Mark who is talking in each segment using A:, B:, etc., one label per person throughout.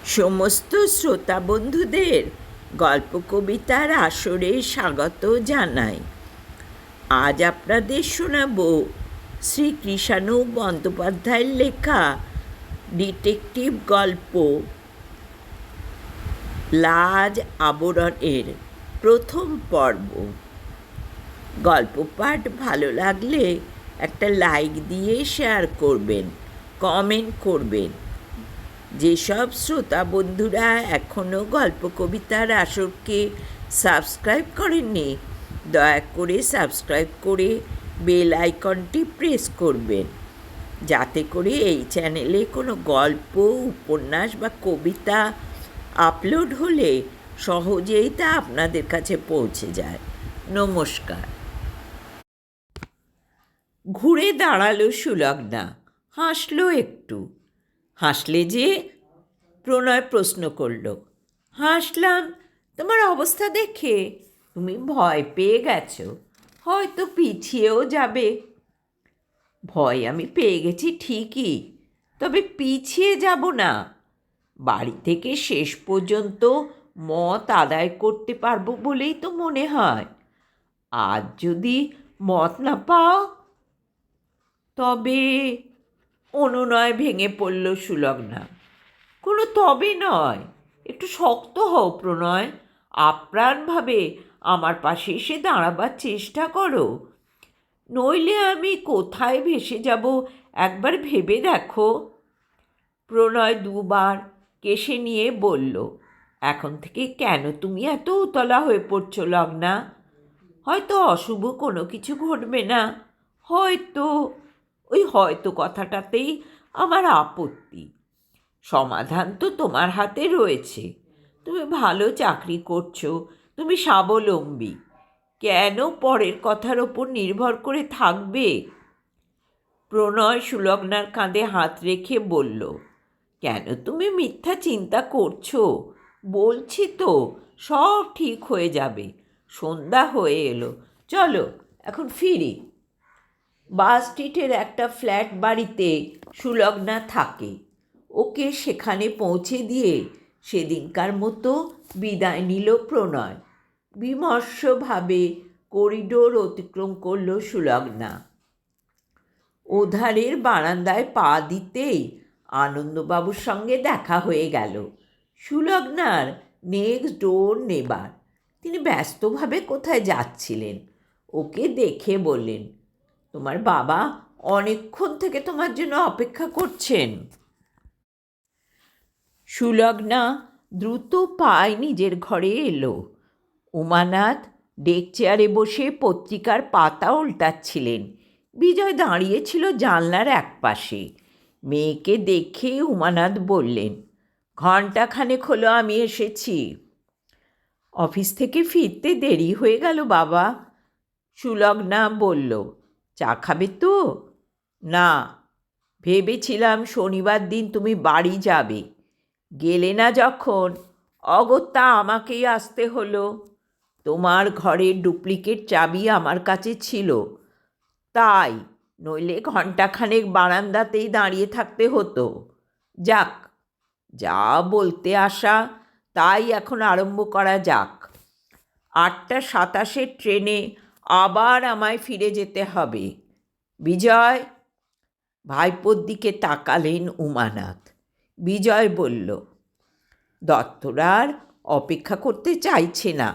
A: সমস্ত শ্রোতা বন্ধুদের গল্প কবিতার আসরে স্বাগত জানাই। আজ আপনাদের শোনাব শ্রীকৃষ্ণানু বন্দ্যোপাধ্যায়ের লেখা ডিটেকটিভ গল্প লাজ আবরণের প্রথম পর্ব। গল্প পাঠ ভালো লাগলে একটা লাইক দিয়ে শেয়ার করবেন, কমেন্ট করবেন। যেসব শ্রোতা বন্ধুরা এখনও গল্প কবিতার আসরকে সাবস্ক্রাইব করেননি, দয়া করে সাবস্ক্রাইব করে বেল আইকনটি প্রেস করবেন, যাতে করে এই চ্যানেলে কোনো গল্প, উপন্যাস বা কবিতা আপলোড হলে সহজেই তা আপনাদের কাছে পৌঁছে যায়। নমস্কার। ঘুরে দাঁড়ালো সুলগ্না, হাসলো একটু। হাসলে যে? প্রণয় প্রশ্ন করল। হাসলাম তোমার অবস্থা দেখে। তুমি ভয় পেয়ে গেছো, হয়তো পিছিয়েও যাবে। ভয় আমি পেয়ে গেছি ঠিকই, তবে পিছিয়ে যাব না। বাড়ি থেকে শেষ পর্যন্ত মত আদায় করতে পারবো বলেই তো মনে হয়। আজ যদি মত না পাও তবে। অনুনয় ভেঙে পড়ল সুলগ্না। কোনো তবে নয়, একটু শক্ত হও প্রণয়। আপ্রাণভাবে আমার পাশে এসে দাঁড়াবার চেষ্টা করো, নইলে আমি কোথায় ভেসে যাব একবার ভেবে দেখো। প্রণয় দুবার কেশে নিয়ে বলল, এখন থেকে কেন তুমি এত উতলা হয়ে পড়ছো লগ্না? হয়তো অশুভ কোনো কিছু ঘটবে না। হয়তো, ওই হয়তো কথাটাতেই আমার আপত্তি। সমাধান তো তোমার হাতে রয়েছে। তুমি ভালো চাকরি করছো, তুমি স্বাবলম্বী। কেন পরের কথার ওপর নির্ভর করে থাকবে? প্রণয় সুলগ্নার কাঁধে হাত রেখে বলল, কেন তুমি মিথ্যা চিন্তা করছো? বলছি তো সব ঠিক হয়ে যাবে। সন্ধ্যা হয়ে এলো, চলো এখন ফিরি। বাস স্ট্রিটের একটা ফ্ল্যাট বাড়িতে সুলগ্না থাকে। ওকে সেখানে পৌঁছে দিয়ে সেদিনকার মতো বিদায় নিল প্রণয়। বিমর্ষভাবে করিডোর অতিক্রম করল সুলগ্না। ওধারের বারান্দায় পা দিতেই আনন্দবাবুর সঙ্গে দেখা হয়ে গেল। সুলগ্নার নেক্সট ডোর নেবার। তিনি ব্যস্তভাবে কোথায় যাচ্ছিলেন। ওকে দেখে বললেন, তোমার বাবা অনেকক্ষণ থেকে তোমার জন্য অপেক্ষা করছেন। সুলগ্না দ্রুত পায়ে নিজের ঘরে এলো। উমানাথ ডেক চেয়ারে বসে পত্রিকার পাতা উল্টাচ্ছিলেন। বিজয় দাঁড়িয়েছিল জানলার একপাশে। মেয়েকে দেখে উমানাথ বললেন, ঘণ্টাখানেক হলো আমি এসেছি। অফিস থেকে ফিরতে দেরি হয়ে গেল বাবা। সুলগ্না বলল, চা খাবে তো? না, ভেবেছিলাম শনিবার দিন তুমি বাড়ি যাবে। গেলে না যখন, অগত্যা আমাকেই আসতে হলো। তোমার ঘরের ডুপ্লিকেট চাবি আমার কাছে ছিল, তাই, নইলে ঘণ্টাখানেক বারান্দাতেই দাঁড়িয়ে থাকতে হতো। যাক, যা বলতে আসা তাই এখন আরম্ভ করা যাক। 8:27 ট্রেনে আবার আমায় ফিরে যেতে হবে। বিজয়। ভাইপোর দিকে তাকালেন উমানাথ। বিজয় বলল, দত্তরার অপেক্ষা করতে চাইছে না,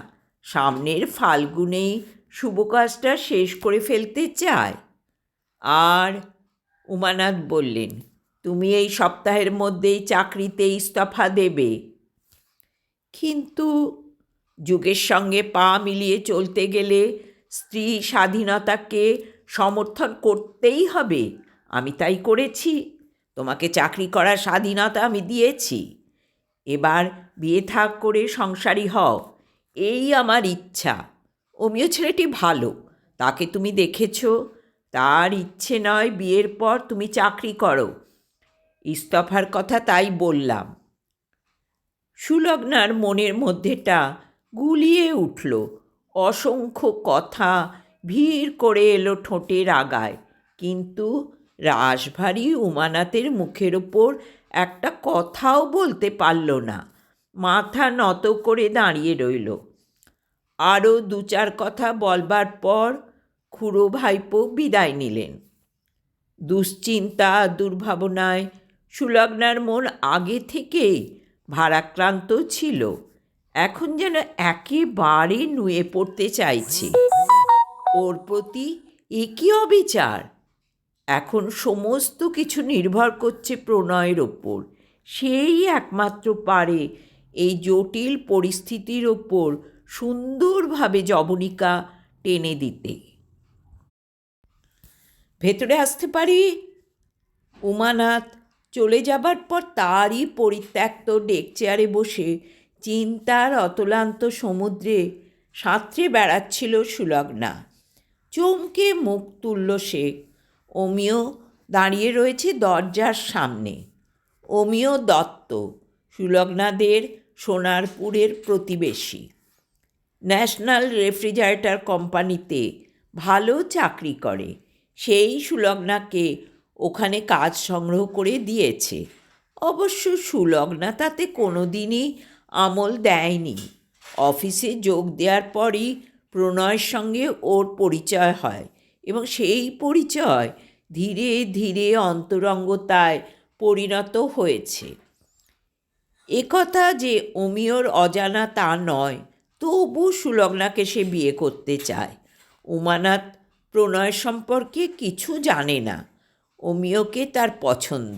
A: সামনের ফাল্গুনেই শুভ কাজটা শেষ করে ফেলতে চায়। আর উমানাথ বললেন, তুমি এই সপ্তাহের মধ্যেই চাকরিতে ইস্তফা দেবে। কিন্তু যুগের সঙ্গে পা মিলিয়ে চলতে গেলে স্ত্রী স্বাধীনতাকে সমর্থন করতেই হবে। আমি তাই করেছি। তোমাকে চাকরি করার স্বাধীনতা আমি দিয়েছি। এবার বিয়ে থাক করে সংসারী হও, এই আমার ইচ্ছা। অমিয় ছেলেটি ভালো, তাকে তুমি দেখেছ। তার ইচ্ছে নয় বিয়ের পর তুমি চাকরি করো। ইস্তফার কথা তাই বললাম। সুলগ্নার মনের মধ্যেটা গুলিয়ে উঠল। অসংখ্য কথা ভিড় করে এলো ঠোঁটের আগায়, কিন্তু রাশভারী উমানাথের মুখের ওপর একটা কথাও বলতে পারল না, মাথা নত করে দাঁড়িয়ে রইল। আরও 2-4 কথা বলবার পর খুড়ো ভাইপো বিদায় নিলেন। দুশ্চিন্তা দুর্ভাবনায় সুলগ্নার মন আগে থেকেই ভারাক্রান্ত ছিল। এখন যেন একেবারে নুয়ে পড়তে চাইছে। ওর প্রতি এ কী অবিচার! এখন সমস্ত কিছু নির্ভর করছে প্রণয়ের ওপর। সেই একমাত্র পারে এই জটিল পরিস্থিতির ওপর সুন্দরভাবে জবনিকা টেনে দিতে। ভেতরে আসতে পারি? উমানাথ চলে যাবার পর তারই পরিত্যক্ত ডেক চেয়ারে বসে চিন্তার অতলান্ত সমুদ্রে সাঁতরে বেড়াচ্ছিল সুলগ্না। চমকে মুখ তুলল সে। অমিয় দাঁড়িয়ে রয়েছে দরজার সামনে। অমিয় দত্ত, সুলগ্নাদের সোনারপুরের প্রতিবেশী। ন্যাশনাল রেফ্রিজারেটর কোম্পানিতে ভালো চাকরি করে। সেই সুলগ্নাকে ওখানে কাজ সংগ্রহ করে দিয়েছে। অবশ্য সুলগ্না তাতে কোনো দিনই আমল দেয়নি। অফিসে যোগ দেওয়ার পরই প্রণয়ের সঙ্গে ওর পরিচয় হয় এবং সেই পরিচয় ধীরে ধীরে অন্তরঙ্গতায় পরিণত হয়েছে। একথা যে অমিয়র অজানা তা নয়, তবু সুলগ্নাকে সে বিয়ে করতে চায়। উমানাথ প্রণয় সম্পর্কে কিছু জানে না। অমিয়কে তার পছন্দ।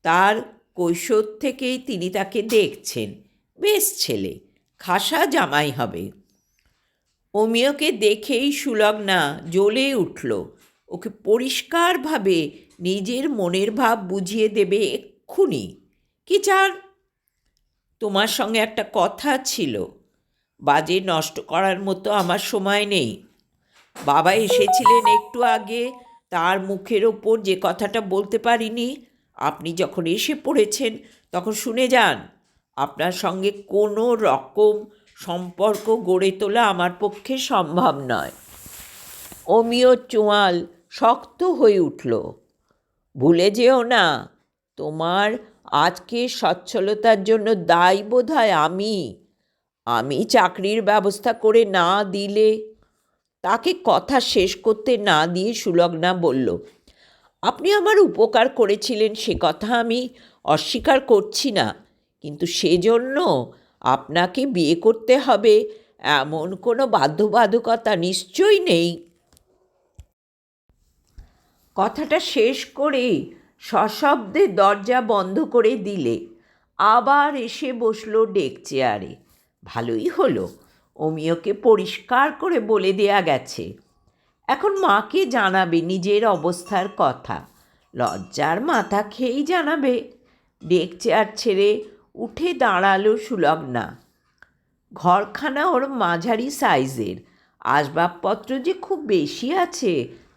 A: তার কৈশোর থেকেই তিনি তাকে দেখছেন। বেশ ছেলে, খাসা জামাই হবে। অমিয়কে দেখেই সুলগ্না জ্বলে উঠল। ওকে পরিষ্কারভাবে নিজের মনের ভাব বুঝিয়ে দেবে এক্ষুনি। কি চান? তোমার সঙ্গে একটা কথা ছিল। বাজে নষ্ট করার মতো আমার সময় নেই। বাবা এসেছিলেন একটু আগে, তার মুখের ওপর যে কথাটা বলতে পারিনি, আপনি যখন এসে পড়েছেন তখন শুনে যান। আপনার সঙ্গে কোনো রকম সম্পর্ক গড়ে তোলা আমার পক্ষে সম্ভব নয়। অমিয় চোয়াল শক্ত হয়ে উঠল। ভুলে যেও না, তোমার আজকের সচ্ছলতার জন্য দায়ী বোধ হয় আমি চাকরির ব্যবস্থা করে না দিলে। তাকে কথা শেষ করতে না দিয়ে সুলগ্না বলল, আপনি আমার উপকার করেছিলেন, সে কথা আমি অস্বীকার করছি না, কিন্তু সেজন্য আপনাকে বিয়ে করতে হবে এমন কোনো বাধ্যবাধকতা নিশ্চয়ই নেই। কথাটা শেষ করেই সশব্দে দরজা বন্ধ করে দিলে। আবার এসে বসল ডেক চেয়ারে। ভালোই হলো, অমিয়কে পরিষ্কার করে বলে দেয়া গেছে। এখন মাকে জানাবে নিজের অবস্থার কথা। লজ্জার মাথা খেয়েই জানাবে। ডেক চেয়ার ছেড়ে উঠে দাঁড়ালো সুলগ্না। ঘরখানা ওর মাঝারি সাইজের। আসবাবপত্র যে খুব বেশি আছে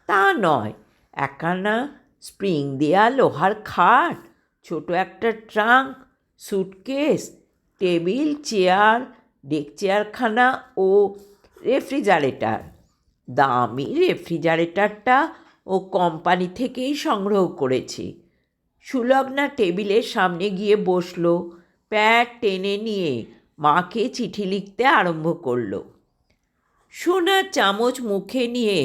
A: তা নয়। একখানা স্প্রিং দেয়া লোহার খাট, ছোট একটা trunk, suitcase, table, chair, deck চেয়ারখানা ও রেফ্রিজারেটর। দামি রেফ্রিজারেটরটা ও কোম্পানি থেকেই সংগ্রহ করেছি। সুলগ্না টেবিলের সামনে গিয়ে বসল, প্যাড টেনে নিয়ে মাকে চিঠি লিখতে আরম্ভ করল। সোনার চামচ মুখে নিয়ে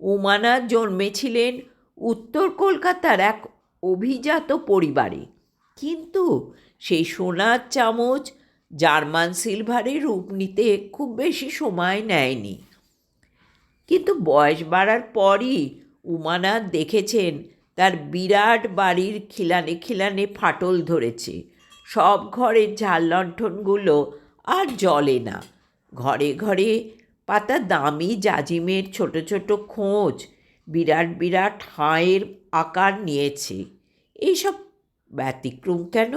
A: উমানাথ জন্মেছিলেন উত্তর কলকাতার এক অভিজাত পরিবারে। কিন্তু সেই সোনার চামচ জার্মান সিলভারে রূপ নিতে খুব বেশি সময় নেয়নি। কিন্তু বয়স বাড়ার পরই উমানাথ দেখেছেন তার বিরাট বাড়ির খিলানে খিলানে ফাটল ধরেছে। সব ঘরের ঝাল লণ্ঠনগুলো আর জ্বলে না। ঘরে ঘরে পাতা দামি জাজিমের ছোট ছোট খোঁজ বিরাট বিরাট হাঁয়ের আকার নিয়েছে। এইসব ব্যতিক্রম কেন?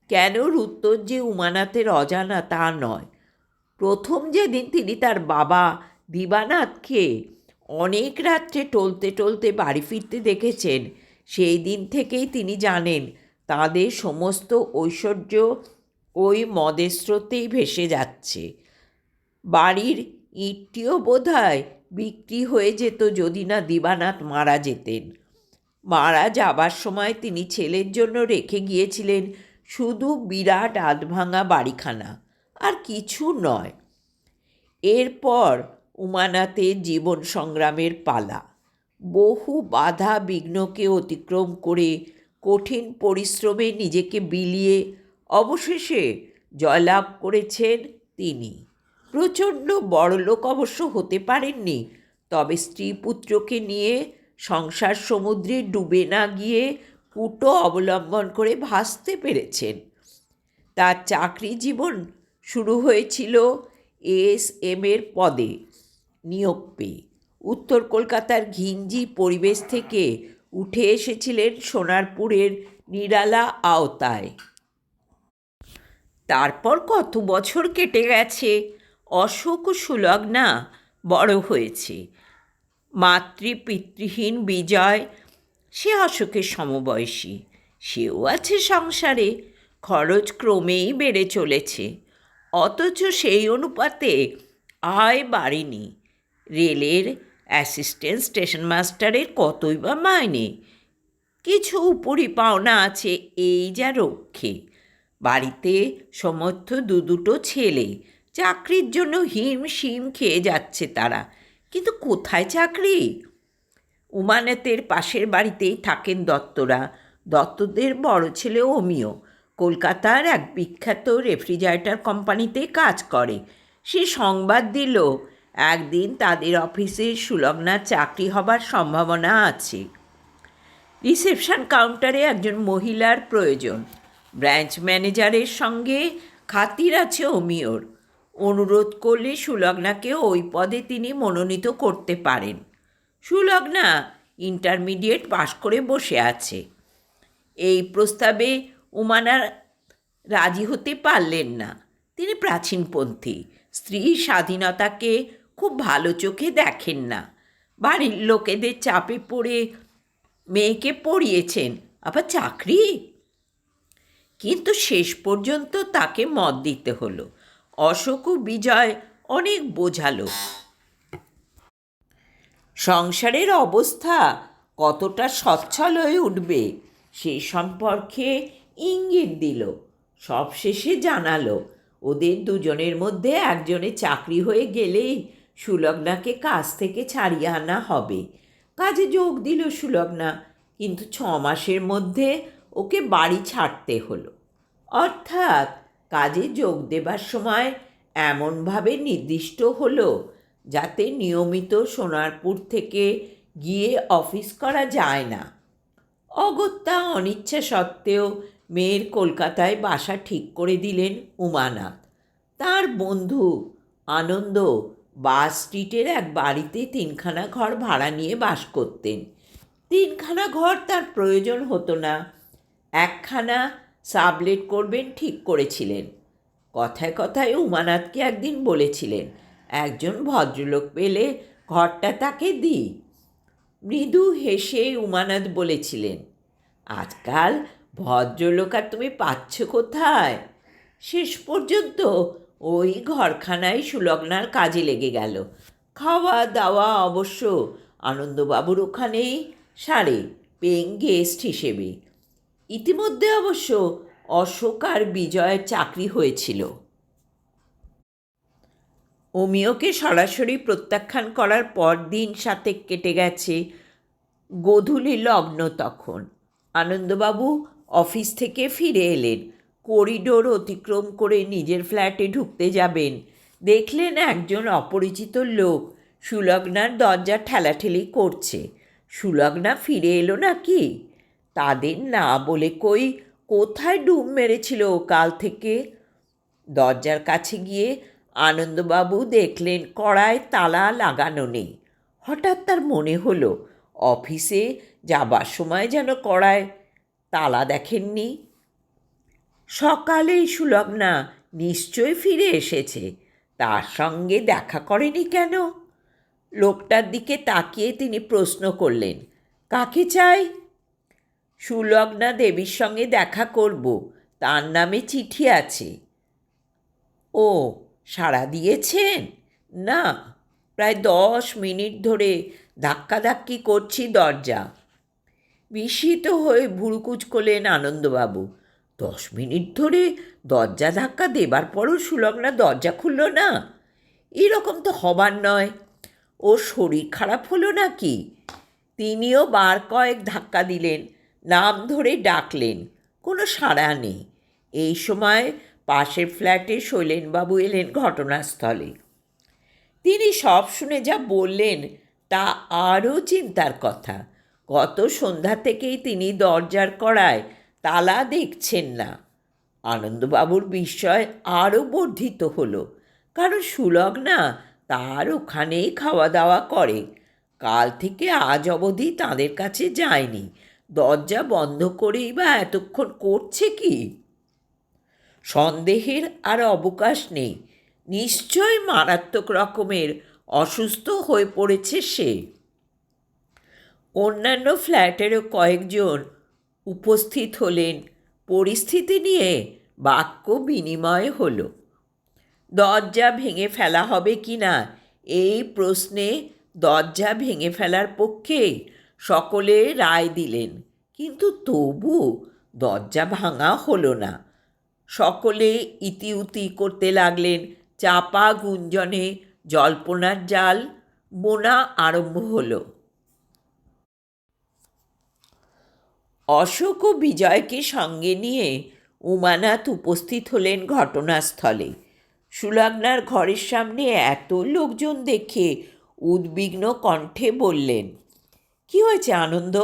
A: কেনর উত্তর যে উমানাথের অজানা তা নয়। প্রথম যেদিন তিনি তার বাবা দিবানাথকে অনেক রাত্রে টলতে টলতে বাড়ি ফিরতে দেখেছেন, সেই দিন থেকেই তিনি জানেন তাদের সমস্ত ঐশ্বর্য ওই মদের স্রোতেই ভেসে যাচ্ছে। বাড়ির ইটটিও বোধহয় বিক্রি হয়ে যেত যদি না দিবানাথ মারা যেতেন। মারা যাবার সময় তিনি ছেলের জন্য রেখে গিয়েছিলেন শুধু বিরাট আধভাঙা বাড়িখানা, আর কিছু নয়। এরপর উমানাথের জীবন সংগ্রামের পালা। বহু বাধা বিঘ্নকে অতিক্রম করে কঠিন পরিশ্রমে নিজেকে বিলিয়ে অবশেষে জয়লাভ করেছেন তিনি। প্রচণ্ড বড়লোক অবশ্য হতে পারেননি, তবে স্ত্রী পুত্রকে নিয়ে সংসার সমুদ্রে ডুবে না গিয়ে কূটো অবলম্বন করে ভাসতে পেরেছেন। তার চাকরি জীবন শুরু হয়েছিল এএসএমের পদে নিয়োগ পেয়ে। উত্তর কলকাতার ঘিঞ্জি পরিবেশ থেকে উঠে এসেছিলেন সোনারপুরের নিরালা আওতায়। তারপর কত বছর কেটে গেছে, অশোক ও সুলগ্না বড় হয়েছে। মাতৃপিতৃহীন বিজয়, সে অশোকের সমবয়সী, সেও আছে সংসারে। খরচ ক্রমেই বেড়ে চলেছে, অথচ সেই অনুপাতে আয় বাড়েনি। রেলের অ্যাসিস্ট্যান্ট স্টেশন মাস্টারের কতই বা মাইনে, কিছু উপরি পাওনা আছে, এই যা রক্ষে। বাড়িতে সমর্থ দুটো ছেলে, চাকরির জন্য হিমশিম খেয়ে যাচ্ছে তারা, কিন্তু কোথায় চাকরি? উমানাথের পাশের বাড়িতেই থাকেন দত্তরা। দত্তদের বড় ছেলে অমিয় কলকাতার এক বিখ্যাত রেফ্রিজারেটর কোম্পানিতে কাজ করে। সে সংবাদ দিল একদিন তাদের অফিসে সুলগ্নার চাকরি হবার সম্ভাবনা আছে। রিসেপশন কাউন্টারে একজন মহিলার প্রয়োজন। ব্রাঞ্চ ম্যানেজারের সঙ্গে খাতির আছে অমিয়র। অনুরোধ করলে সুলগ্নাকে ওই পদে তিনি মনোনীত করতে পারেন। সুলগ্না ইন্টারমিডিয়েট পাশ করে বসে আছে। এই প্রস্তাবে উমানা রাজি হতে পারলেন না। তিনি প্রাচীনপন্থী, স্ত্রীর স্বাধীনতাকে খুব ভালো চোখে দেখেন না। বাড়ির লোকেদের চাপে পড়ে মেয়েকে পড়িয়েছেন, আবার চাকরি। কিন্তু শেষ পর্যন্ত তাকে মত দিতে হলো। অশোক ও বিজয় অনেক বোঝালো। সংসারের অবস্থা কতটা সচ্ছল হয়ে উঠবে সে সম্পর্কে ইঙ্গিত দিল। সবশেষে জানালো ওদের দুজনের মধ্যে একজনের চাকরি হয়ে গেলেই সুলগ্নাকে কাজ থেকে ছাড়িয়ে আনা হবে। কাজে যোগ দিল সুলগ্না, কিন্তু 6 মাসের মধ্যে ওকে বাড়ি ছাড়তে হলো। অর্থাৎ কাজে যোগ দেবার সময় এমনভাবে নির্দিষ্ট হলো যাতে নিয়মিত সোনারপুর থেকে গিয়ে অফিস করা যায় না। অগত্যা অনিচ্ছা সত্ত্বেও মেয়ের কলকাতায় বাসা ঠিক করে দিলেন উমানাথ। তার বন্ধু আনন্দ বাস স্ট্রিটের এক বাড়িতে 3খানা ঘর ভাড়া নিয়ে বাস করতেন। 3খানা ঘর তার প্রয়োজন হতো না, একখানা সাবলেট করবেন ঠিক করেছিলেন। কথায় কথায় উমানাথকে একদিন বলেছিলেন, একজন ভদ্রলোক পেলে ঘরটা তাকে দিই। মৃদু হেসে উমানাথ বলেছিলেন, আজকাল ভদ্রলোক আর তুমি পাচ্ছ কোথায়? শেষ পর্যন্ত ওই ঘরখানায় সুলগ্নার কাজে লেগে গেল। খাওয়া দাওয়া অবশ্য আনন্দবাবুর ওখানেই সারে, পেইং গেস্ট হিসেবে। ইতিমধ্যে অবশ্য অশোক আর বিজয়ের চাকরি হয়েছিল। অমিয়কে সরাসরি প্রত্যাখ্যান করার পর দিন 7 কেটে গেছে। গোধূলি লগ্ন তখন। আনন্দবাবু অফিস থেকে ফিরে এলেন। করিডোর অতিক্রম করে নিজের ফ্ল্যাটে ঢুকতে যাবেন, দেখলেন একজন অপরিচিত লোক সুলগ্নার দরজা ঠেলাঠেলি করছে। সুলগ্না ফিরে এলো নাকি? তাদের না বলে কই কোথায় ডুব মেরেছিল কাল থেকে? দরজার কাছে গিয়ে আনন্দবাবু দেখলেন কড়ায় তালা লাগানো নেই। হঠাৎ তার মনে হলো অফিসে যাবার সময় যেন কড়ায় তালা দেখেননি। সকালেই সুলগ্না নিশ্চয় ফিরে এসেছে, তার সঙ্গে দেখা করেনি কেন? লোকটার দিকে তাকিয়ে তিনি প্রশ্ন করলেন, কাকে চাই? সুলগ্না দেবীর সঙ্গে দেখা করব, তার নামে চিঠি আছে। ও, সাড়া দিয়েছেন? না, প্রায় 10 মিনিট ধরে ধাক্কাধাক্কি করছি দরজা। বিস্মিত হয়ে ভুরুকুচ করলেন আনন্দবাবু। 10 মিনিট ধরে দরজা ধাক্কা দেবার পরও সুলগ্না দরজা খুলল না? এরকম তো হবার নয়। ওর শরীর খারাপ হলো নাকি? তিনিও বার কয়েক ধাক্কা দিলেন, নাম ধরে ডাকলেন, কোনো সাড়া নেই। এই সময় পাশের ফ্ল্যাটে শৈলেনবাবু এলেন ঘটনাস্থলে। তিনি সব শুনে যা বললেন তা আরও চিন্তার কথা। গত সন্ধ্যা থেকেই তিনি দরজার কড়ায় তালা দেখছেন না। আনন্দবাবুর বিস্ময় আরও বর্ধিত হলো, কারণ সুলগ্না তার ওখানেই খাওয়া দাওয়া করে। কাল থেকে আজ অবধি তাদের কাছে যায়নি। দরজা বন্ধ করেই বা এতক্ষণ করছে কি? সন্দেহের আর অবকাশ নেই, নিশ্চয় মারাত্মক রকমের অসুস্থ হয়ে পড়েছে সে। অন্যান্য ফ্ল্যাটেরও কয়েকজন উপস্থিত হলেন। পরিস্থিতি নিয়ে বাক্য বিনিময় হলো। দরজা ভেঙে ফেলা হবে কি না এই প্রশ্নে দরজা ভেঙে ফেলার পক্ষে সকলে রায় দিলেন, কিন্তু তবু দরজা ভাঙা হলো না। সকলে ইতিউতি করতে লাগলেন। চাপা গুঞ্জনে জল্পনার জাল বোনা আরম্ভ হলো। অশোক ও বিজয়কে সঙ্গে নিয়ে উমানাথ উপস্থিত হলেন ঘটনাস্থলে। সুলগ্নার ঘরের সামনে এত লোকজন দেখে উদ্বিগ্ন কণ্ঠে বললেন, কি হয়েছে আনন্দ?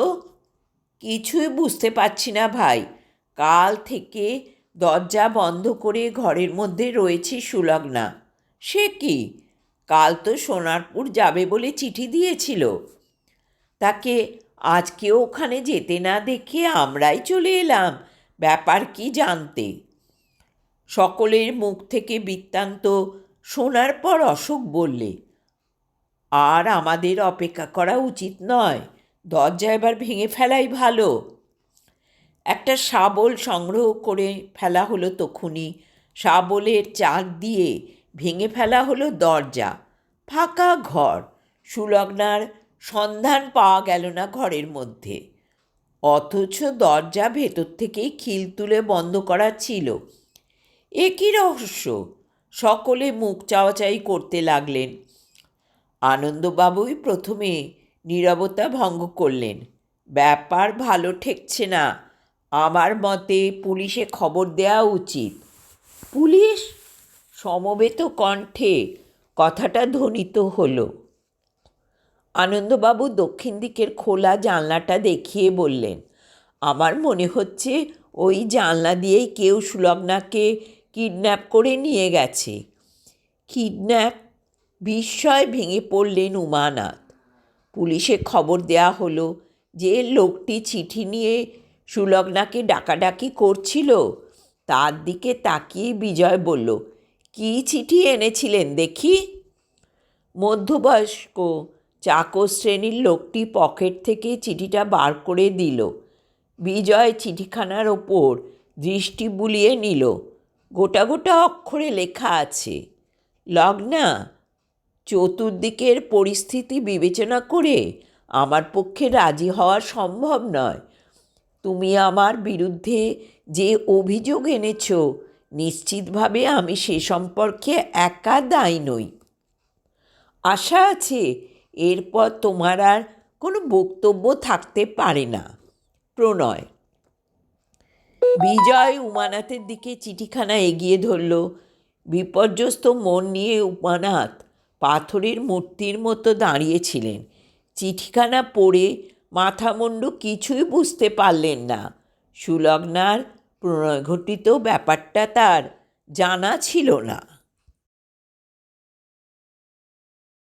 A: কিছুই বুঝতে পারছি না ভাই। কাল থেকে দরজা বন্ধ করে ঘরের মধ্যে রয়েছে সুলগ্না। সে কি? কাল তো সোনারপুর যাবে বলে চিঠি দিয়েছিল। তাকে আজকেও ওখানে যেতে না দেখে আমরাই চলে এলাম ব্যাপার কি জানতে। সকলের মুখ থেকে বৃত্তান্ত শোনার পর অশোক বললে, আর আমাদের অপেক্ষা করা উচিত নয়, দরজা এবার ভেঙে ফেলাই ভালো। একটা শাবল সংগ্রহ করে ফেলা হলো তখুনি। শাবলের চাক দিয়ে ভেঙে ফেলা হলো দরজা। ফাঁকা ঘর, সুলগ্নার সন্ধান পাওয়া গেল না ঘরের মধ্যে, অথচ দরজা ভেতর থেকেই খিল তুলে বন্ধ করা ছিল। এ কী রহস্য? সকলে মুখ চাওয়াচাই করতে লাগলেন। আনন্দবাবুই প্রথমে নীরবতা ভঙ্গ করলেন। ব্যাপার ভালো ঠেকছে না। আমার মতে পুলিশে খবর দেওয়া উচিত। পুলিশ? সমবেত কণ্ঠে কথাটা ধ্বনিত হলো। আনন্দবাবু দক্ষিণ দিকের খোলা জানলাটা দেখিয়ে বললেন, আমার মনে হচ্ছে ওই জানলা দিয়েই কেউ সুলগ্নাকে কিডন্যাপ করে নিয়ে গেছে। কিডন্যাপ? বিস্ময় ভেঙে পড়লেন উমানাথ। পুলিশে খবর দেয়া হলো। যে লোকটি চিঠি নিয়ে সুলগ্নাকে ডাকাডাকি করছিল তার দিকে তাকিয়ে বিজয় বলল, কী চিঠি এনেছিলেন দেখি? মধ্যবয়স্ক চাকর শ্রেণীর লোকটি পকেট থেকে চিঠিটা বার করে দিল। বিজয় চিঠিখানার ওপর দৃষ্টি বুলিয়ে নিল। গোটা গোটা অক্ষরে লেখা আছে, লগ্না, চতুর্দিকের পরিস্থিতি বিবেচনা করে আমার পক্ষে রাজি হওয়া সম্ভব নয়। তুমি আমার বিরুদ্ধে যে অভিযোগ এনেছ, নিশ্চিতভাবে আমি সে সম্পর্কে একা দায়ী নই। আশা আছে এরপর তোমার আর কোনো বক্তব্য থাকতে পারে না। প্রণয়। বিজয় উমানাথের দিকে চিঠিখানা এগিয়ে ধরল। বিপর্যস্ত মন নিয়ে উমানাথ পাথরের মূর্তির মতো দাঁড়িয়েছিলেন। চিঠিখানা পড়ে মাথামুন্ডু কিছুই বুঝতে পারলেন না। সুলগ্নার প্রণয়ঘটিত ব্যাপারটা তার জানা ছিল না।